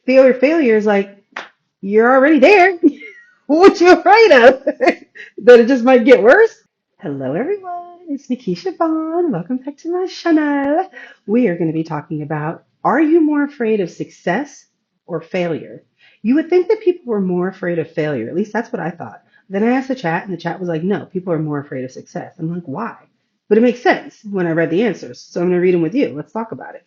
Failure is like, you're already there. What you afraid of? That it just might get worse? Hello, everyone. It's Nikisha Vaughn. Welcome back to my channel. We are going to be talking about, are you more afraid of success or failure? You would think that people were more afraid of failure. At least that's what I thought. Then I asked the chat, and the chat was like, no, people are more afraid of success. I'm like, why? But it makes sense when I read the answers. So I'm going to read them with you. Let's talk about it.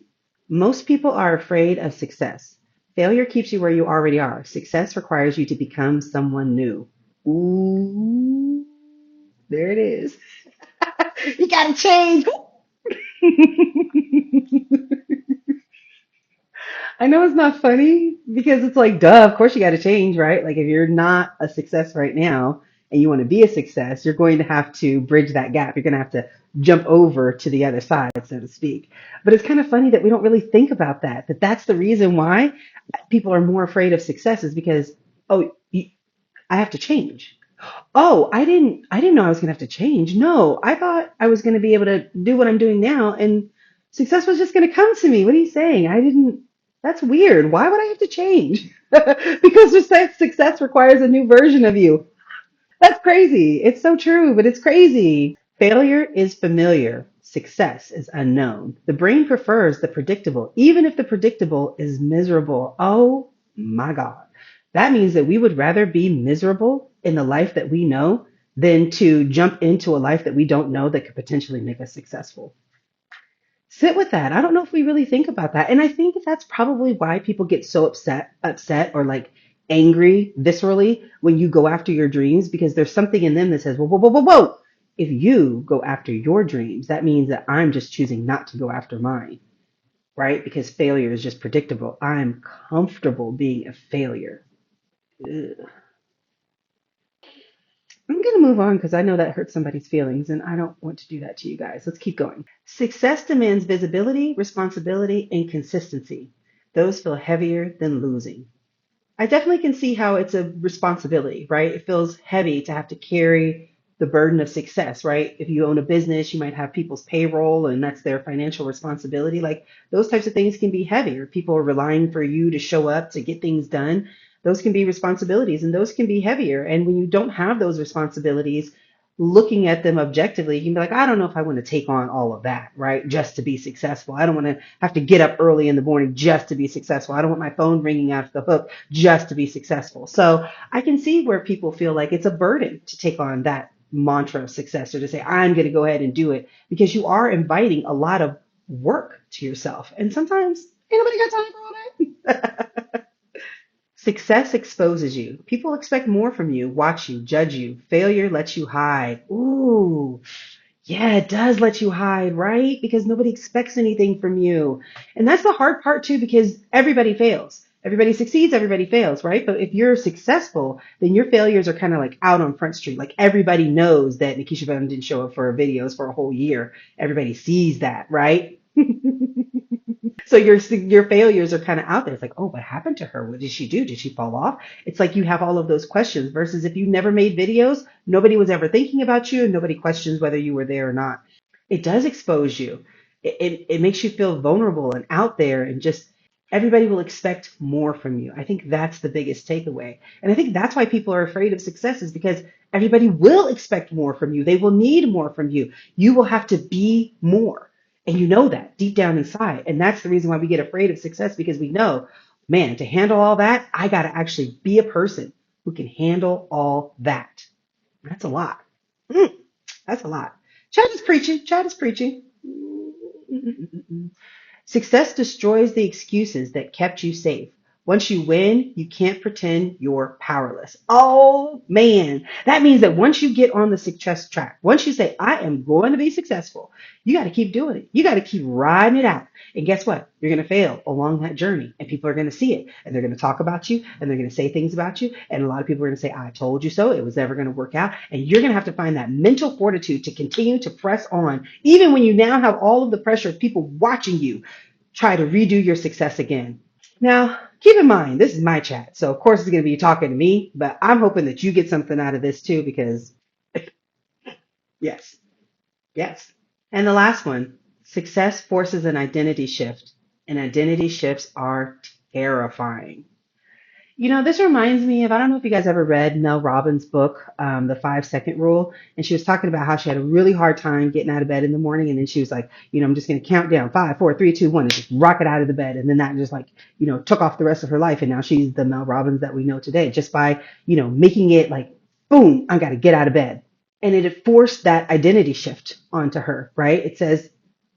Most people are afraid of success. Failure keeps you where you already are. Success requires you to become someone new. Ooh, there it is. You gotta change. I know it's not funny because it's like, duh, of course you gotta change, right? Like if you're not a success right now and you want to be a success, you're going to have to bridge that gap. You're going to have to jump over to the other side, so to speak. But it's kind of funny that we don't really think about that, that that's the reason why people are more afraid of success is because, oh, I have to change. Oh, I didn't know I was going to have to change. No, I thought I was going to be able to do what I'm doing now and success was just going to come to me. What are you saying? I didn't, that's weird. Why would I have to change? Because success requires a new version of you. That's crazy. It's so true, but it's crazy. Failure is familiar. Success is unknown. The brain prefers the predictable, even if the predictable is miserable. Oh my God. That means that we would rather be miserable in the life that we know than to jump into a life that we don't know that could potentially make us successful. Sit with that. I don't know if we really think about that. And I think that's probably why people get so upset or like angry viscerally when you go after your dreams, because there's something in them that says, whoa, whoa, whoa, whoa, whoa. If you go after your dreams, that means that I'm just choosing not to go after mine, right? Because failure is just predictable. I'm comfortable being a failure. Ugh. I'm going to move on because I know that hurts somebody's feelings and I don't want to do that to you guys. Let's keep going. Success demands visibility, responsibility, and consistency. Those feel heavier than losing. I definitely can see how it's a responsibility, right? It feels heavy to have to carry the burden of success, right? If you own a business, you might have people's payroll and that's their financial responsibility. Like those types of things can be heavier. People are relying for you to show up to get things done. Those can be responsibilities and those can be heavier. And when you don't have those responsibilities, looking at them objectively, you can be like, I don't know if I want to take on all of that, right? Just to be successful. I don't want to have to get up early in the morning just to be successful. I don't want my phone ringing off the hook just to be successful. So I can see where people feel like it's a burden to take on that mantra of success or to say, I'm going to go ahead and do it because you are inviting a lot of work to yourself. And sometimes ain't nobody got time for all that. Success exposes you. People expect more from you, watch you, judge you. Failure lets you hide. Ooh, yeah, it does let you hide, right? Because nobody expects anything from you. And that's the hard part too, because everybody fails. Everybody succeeds, everybody fails, right? But if you're successful, then your failures are kind of like out on Front Street. Like everybody knows that Nikisha Bowden didn't show up for her videos for a whole year. Everybody sees that, right? So your failures are kind of out there. It's like, oh, what happened to her? What did she do? Did she fall off? It's like you have all of those questions versus if you never made videos, nobody was ever thinking about you and nobody questions whether you were there or not. It does expose you. It makes you feel vulnerable and out there and just everybody will expect more from you. I think that's the biggest takeaway. And I think that's why people are afraid of success is because everybody will expect more from you. They will need more from you. You will have to be more. And you know that deep down inside. And that's the reason why we get afraid of success because we know, man, to handle all that, I got to actually be a person who can handle all that. That's a lot. Mm, that's a lot. Chad is preaching. Chad is preaching. Success destroys the excuses that kept you safe. Once you win, you can't pretend you're powerless. Oh man, that means that once you get on the success track, once you say, I am going to be successful, you got to keep doing it. You got to keep riding it out. And guess what? You're going to fail along that journey and people are going to see it and they're going to talk about you and they're going to say things about you. And a lot of people are going to say, I told you so. It was never going to work out. And you're going to have to find that mental fortitude to continue to press on, even when you now have all of the pressure of people watching you try to redo your success again. Now, keep in mind, this is my chat. So, of course, it's going to be talking to me, but I'm hoping that you get something out of this too, because yes, yes. And the last one, success forces an identity shift, and identity shifts are terrifying. This reminds me of, I don't know if you guys ever read Mel Robbins' book, The 5 Second Rule. And she was talking about how she had a really hard time getting out of bed in the morning. And then she was like, I'm just going to count down 5, 4, 3, 2, 1, and just rocket out of the bed. And then that just like, took off the rest of her life. And now she's the Mel Robbins that we know today just by, making it like, boom, I got to get out of bed. And it had forced that identity shift onto her, right? It says,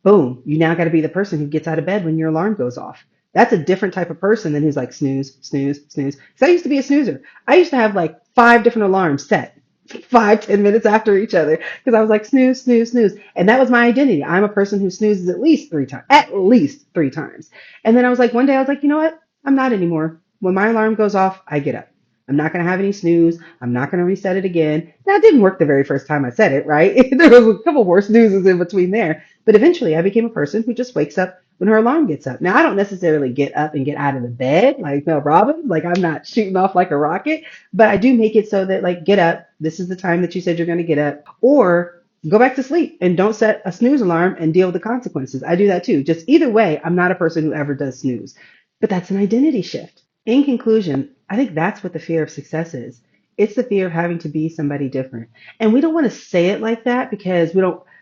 boom, you now got to be the person who gets out of bed when your alarm goes off. That's a different type of person than who's like snooze, snooze, snooze. Because I used to be a snoozer. I used to have like 5 different alarms set 5, 10 minutes after each other because I was like snooze, snooze, snooze. And that was my identity. I'm a person who snoozes at least three times. And then I was like, one day I was like, you know what? I'm not anymore. When my alarm goes off, I get up. I'm not going to have any snooze. I'm not going to reset it again. Now, it didn't work the very first time I said it, right? There was a couple more snoozes in between there. But eventually I became a person who just wakes up when her alarm gets up. Now, I don't necessarily get up and get out of the bed like Mel Robbins. Like, I'm not shooting off like a rocket. But I do make it so that, like, get up. This is the time that you said you're going to get up. Or go back to sleep and don't set a snooze alarm and deal with the consequences. I do that too. Just either way, I'm not a person who ever does snooze. But that's an identity shift. In conclusion, I think that's what the fear of success is. It's the fear of having to be somebody different. And we don't want to say it like that because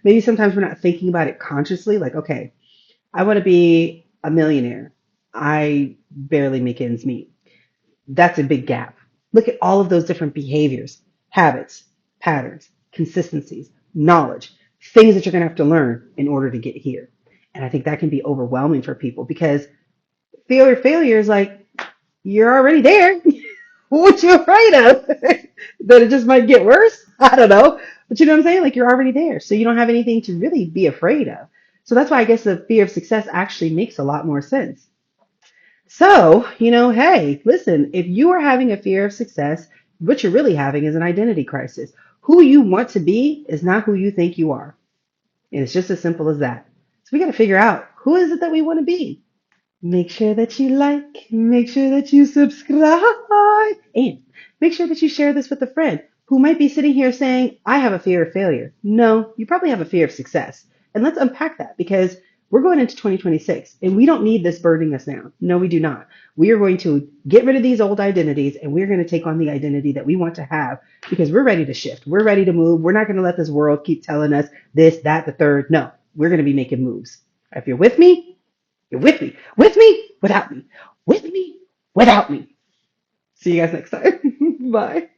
maybe sometimes we're not thinking about it consciously. Like, okay, I want to be a millionaire. I barely make ends meet. That's a big gap. Look at all of those different behaviors, habits, patterns, consistencies, knowledge, things that you're going to have to learn in order to get here. And I think that can be overwhelming for people because failure is like, you're already there. What you afraid of? That it just might get worse? I don't know. But you know what I'm saying? Like you're already there. So you don't have anything to really be afraid of. So that's why I guess the fear of success actually makes a lot more sense. So, hey, listen, if you are having a fear of success, what you're really having is an identity crisis. Who you want to be is not who you think you are. And it's just as simple as that. So we got to figure out who is it that we want to be. Make sure that you like, make sure that you subscribe, and make sure that you share this with a friend who might be sitting here saying, I have a fear of failure. No, you probably have a fear of success. And let's unpack that because we're going into 2026 and we don't need this burdening us now. No, we do not. We are going to get rid of these old identities and we're going to take on the identity that we want to have because we're ready to shift. We're ready to move. We're not going to let this world keep telling us this, that, the third. No, we're going to be making moves. If you're with me, you're with me, without me, with me, without me. See you guys next time. Bye.